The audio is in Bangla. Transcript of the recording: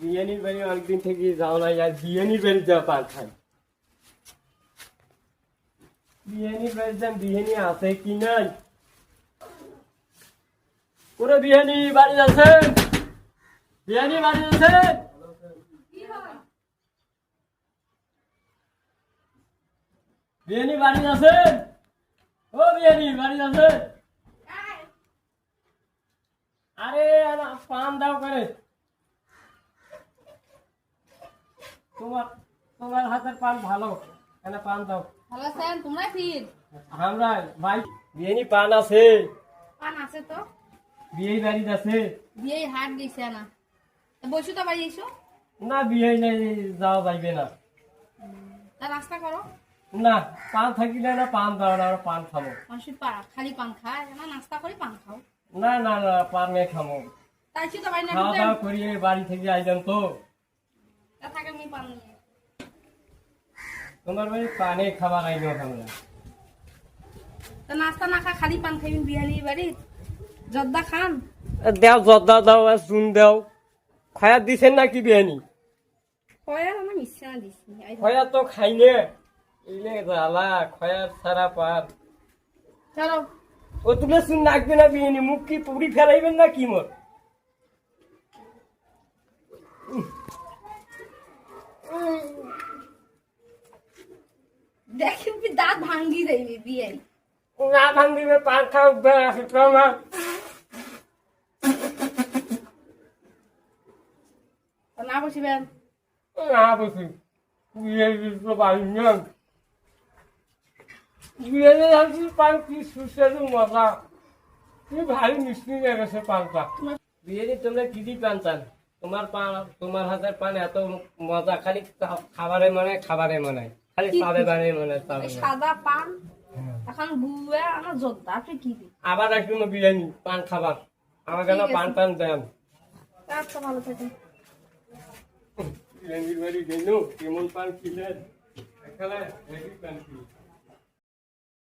বিরিয়ানির বাড়ি অনেকদিন থেকে যাও না, আর বিরিয়ানির বাড়ি যা পান খাই। বিরিয়ানির বাড়ি যান, বিরিয়ানি আছে কি নাই? পুরো বিরিয়ানি বাড়ি আছে, বিরিয়ানি বাড়ি আছে। বিরিয়ানি বাড়ি আছে, ও বিরিয়ানি বাড়ি আছে। আরে পান দাও করে, তোমার তোমার হাতের পান ভালো, কেন পান দাও। ভালো আছেন তোমরা? ফির আমরা ভাই বিরিয়ানি পান আছে, পান আছে তো। বিয়ে বাড়ি আছে বিয়ে হাট গেছে না, বসু তো বাড়ি এসো না, বিয়ে নেই যাওয়া যাইবে না। তা নাস্তা করো। না পান থাকিলে না, পান দাও না, আমরা পান খাবো। মানুষের খালি পান খায় না, নাস্তা করে পান খাও। না না না, পান নেই খাবো। তাই তো বাড়ি না খাওয়া দাওয়া করিয়ে বাড়ি থেকে আইলাম তো। তা থাকে আমি পান নিয়ে। তোমার বাড়ি পানে খাবার আইনো আমরা। তা নাস্তা না খা খালি পান খাইবেন বিহারি বাড়ি জর্দা খান। দেও জর্দা দাও আর চুন দেও। খয়ার দিছেন নাকি বিরিয়ানি? খয়ার আমার ইচ্ছা না দিছি। খয়ার তো খাইনে, এলে জ্বালা খয়ার সারা পার। চলো ও তুমি চুন নাকবে না বিরিয়ানি, মুখ কি পুরি ফেলাইবেন না কি মোর? দেখেন কি দাঁত ভাঙ্গি যাইবে বিয়াই। না ভাঙিবে, পান খাও তোমার। না বসিবেন না বসি বিরিয়ানি তো বাড়ি না, বিরিয়ানি আনছি পান কি সুস্বাদু মজা, কি ভারী মিষ্টি হয়ে গেছে পানটা। বিরিয়ানি তোমরা কি দিয়ে পান চান? তোমার পান, তোমার হাতের পান এত মজা, খালি খাবারে মনে খাবারে মনে, খালি সাদে পানে মনে চাবে। সাদা পান এখন বুয়া আমার জর্দা আপনি কি দিন। আবার একটু বিরিয়ানি পান খাবার, আমার কেন পান টান দেন। আচ্ছা ভালো থাকেন। বিরিয়ানির বাড়ি গেল, কেমন পান ছিলেন এখানে পান কি